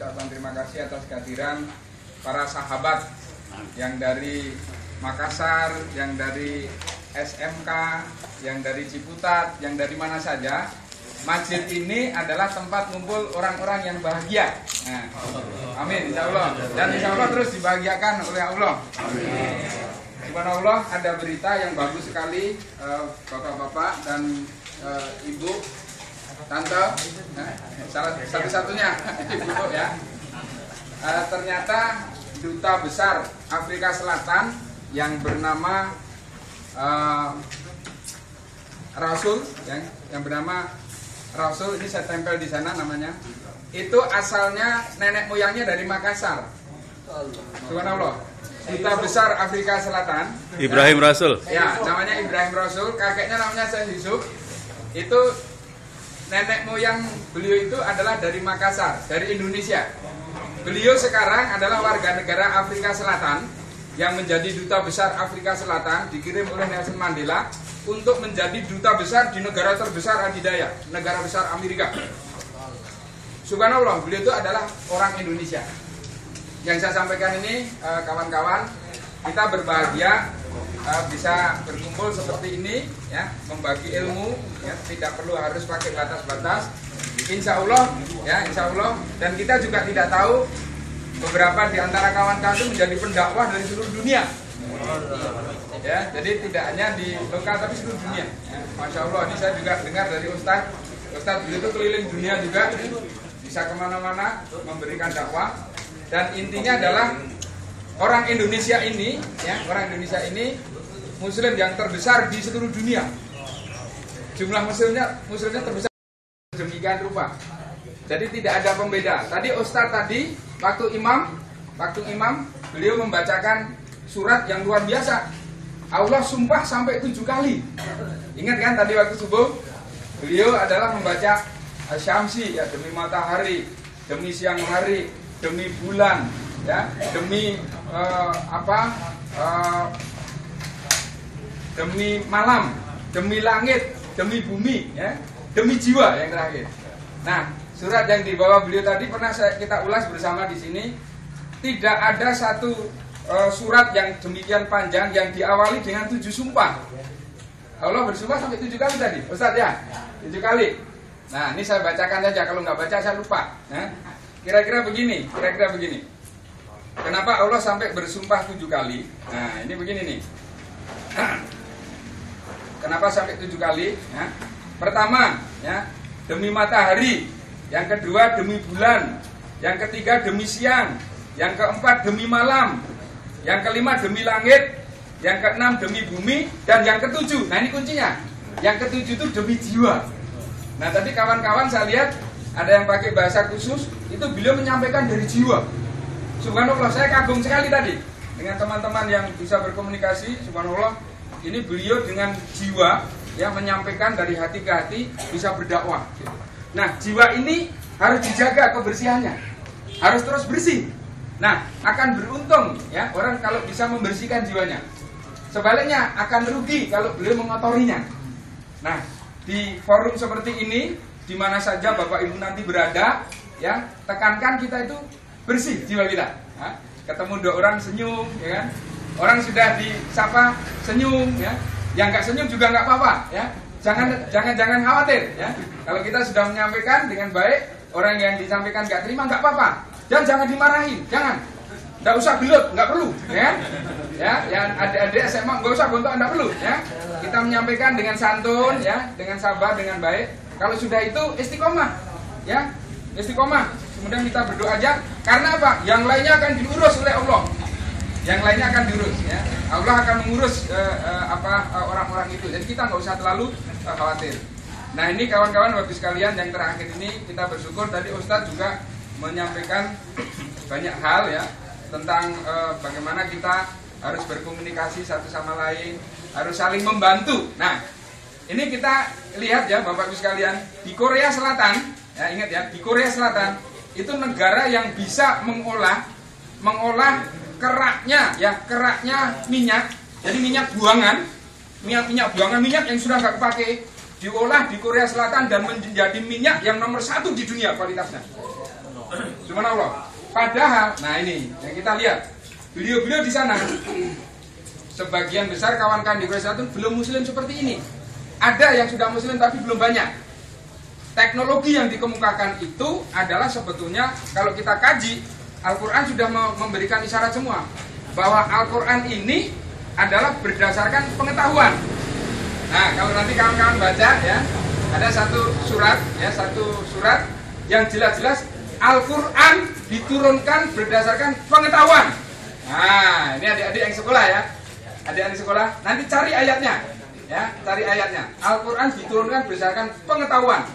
mengucapkan terima kasih atas kehadiran para sahabat yang dari Makassar, yang dari SMK, yang dari Ciputat, yang dari mana saja. Masjid ini adalah tempat ngumpul orang-orang yang bahagia. Nah, amin, insya Allah. Dan insya Allah terus dibahagiakan oleh Allah. Subhanallah, ada berita yang bagus sekali, bapak-bapak dan ibu, tante, salah satu-satunya ibu ya. Ternyata duta besar Afrika Selatan yang bernama Rasul, yang bernama Rasul, ini saya tempel di sana namanya. Itu asalnya nenek moyangnya dari Makassar. Subhanallah. Duta besar Afrika Selatan Ibrahim Rasul. Ya, namanya Ibrahim Rasul. Kakeknya namanya Syekh Yusuf. Itu nenek moyang beliau itu adalah dari Makassar, dari Indonesia. Beliau sekarang adalah warga negara Afrika Selatan yang menjadi duta besar Afrika Selatan, dikirim oleh Nelson Mandela untuk menjadi duta besar di negara terbesar adidaya, negara besar Amerika. Subhanallah, beliau itu adalah orang Indonesia. Yang saya sampaikan ini, kawan-kawan, kita berbahagia bisa berkumpul seperti ini, ya, membagi ilmu, ya, tidak perlu harus pakai batas-batas. Insya Allah, ya, insya Allah. Dan kita juga tidak tahu beberapa di antara kawan-kawan itu menjadi pendakwah dari seluruh dunia. Ya, jadi tidak hanya di lokal tapi seluruh dunia. Ya, Masya Allah, ini saya juga dengar dari Ustadz beliau itu keliling dunia juga, bisa kemana-mana memberikan dakwah. Dan intinya adalah orang Indonesia ini, ya, orang Indonesia ini Muslim yang terbesar di seluruh dunia. Jumlah Muslimnya terbesar demikian rupa. Jadi tidak ada pembeda. Tadi Ustadz tadi waktu imam beliau membacakan surat yang luar biasa. Allah sumpah sampai 7 kali. Ingat kan tadi waktu subuh beliau adalah membaca Syamsi, ya, demi matahari, demi siang hari, demi bulan, ya, demi demi malam, demi langit, demi bumi, ya, demi jiwa yang terakhir. Nah, surat yang dibawa beliau tadi pernah kita ulas bersama di sini. Tidak ada satu surat yang demikian panjang yang diawali dengan 7 sumpah. Allah bersumpah sampai 7 kali tadi, Ustadz ya, 7 kali. Nah, ini saya bacakan saja, kalau nggak baca saya lupa. Nah, kira-kira begini. Kenapa Allah sampai bersumpah 7 kali? Nah, ini begini nih. Kenapa sampai 7 kali? Ya. Pertama, ya, demi matahari. Yang kedua demi bulan. Yang ketiga demi siang. Yang keempat demi malam. Yang kelima demi langit. Yang keenam demi bumi. Dan yang ketujuh, nah ini kuncinya, yang ketujuh itu demi jiwa. Nah tadi kawan-kawan saya lihat ada yang pakai bahasa khusus, itu beliau menyampaikan dari jiwa. Subhanallah, saya kagum sekali tadi dengan teman-teman yang bisa berkomunikasi. Subhanallah, ini beliau dengan jiwa, ya, menyampaikan dari hati ke hati, bisa berdakwah. Nah, jiwa ini harus dijaga kebersihannya, harus terus bersih. Nah, akan beruntung, ya, orang kalau bisa membersihkan jiwanya. Sebaliknya akan rugi kalau beliau mengotorinya. Nah, di forum seperti ini, di mana saja Bapak Ibu nanti berada, ya, tekankan kita itu bersih jiwa kita. Ya. Ketemu 2 orang senyum, ya kan? Orang sudah disapa senyum, ya. Yang nggak senyum juga nggak apa-apa, ya. Jangan khawatir, ya. Kalau kita sudah menyampaikan dengan baik, orang yang disampaikan nggak terima nggak apa-apa. Dan jangan dimarahin, jangan. Nggak usah gelut, nggak perlu, ya. Ya, yang adik-adik SMA nggak usah gontok, nggak perlu, ya. Kita menyampaikan dengan santun, ya, dengan sabar, dengan baik. Kalau sudah itu istiqomah, ya, istiqomah. Kemudian kita berdoa aja. Karena apa? Yang lainnya akan diurus oleh Allah. Yang lainnya akan diurus, ya. Allah akan mengurus orang-orang itu. Jadi kita nggak usah terlalu khawatir. Nah ini kawan-kawan bapak sekalian, yang terakhir ini kita bersyukur tadi Ustadz juga menyampaikan banyak hal, ya, tentang bagaimana kita harus berkomunikasi satu sama lain, harus saling membantu. Nah ini kita lihat, ya, bapak ibu sekalian, di Korea Selatan, ya, ingat, ya, di Korea Selatan itu negara yang bisa mengolah keraknya, ya, keraknya minyak. Jadi minyak buangan, minyak yang sudah nggak diolah di Korea Selatan dan menjadi minyak yang nomor 1 di dunia kualitasnya. Subhanallah. Padahal, nah ini yang kita lihat, beliau-beliau di sana, sebagian besar kawan-kawan di Korea Selatan belum muslim seperti ini. Ada yang sudah muslim tapi belum banyak. Teknologi yang dikemukakan itu adalah sebetulnya kalau kita kaji, Al-Quran sudah memberikan isyarat semua bahwa Al-Quran ini adalah berdasarkan pengetahuan. Nah, kalau nanti kawan-kawan baca ya, ada satu surat yang jelas-jelas Al-Quran diturunkan berdasarkan pengetahuan. Nah, ini adik-adik yang sekolah ya, adik-adik sekolah, nanti cari ayatnya, ya, cari ayatnya. Al-Quran diturunkan berdasarkan pengetahuan.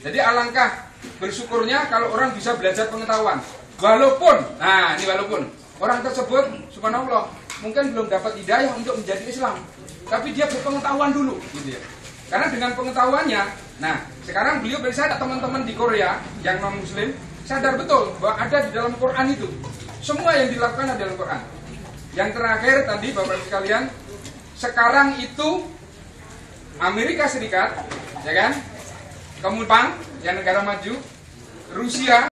Jadi alangkah bersyukurnya kalau orang bisa belajar pengetahuan. Walaupun, nah ini walaupun orang tersebut, subhanallah, mungkin belum dapat hidayah untuk menjadi Islam, tapi dia berpengetahuan dulu, gitu ya. Karena dengan pengetahuannya, nah sekarang beliau bersama teman-teman di Korea yang non Muslim sadar betul bahwa ada di dalam Quran itu. Semua yang dilakukan ada dalam Quran. Yang terakhir tadi Bapak Ibu sekalian, sekarang itu Amerika Serikat, ya kan, kemudian yang negara maju, Rusia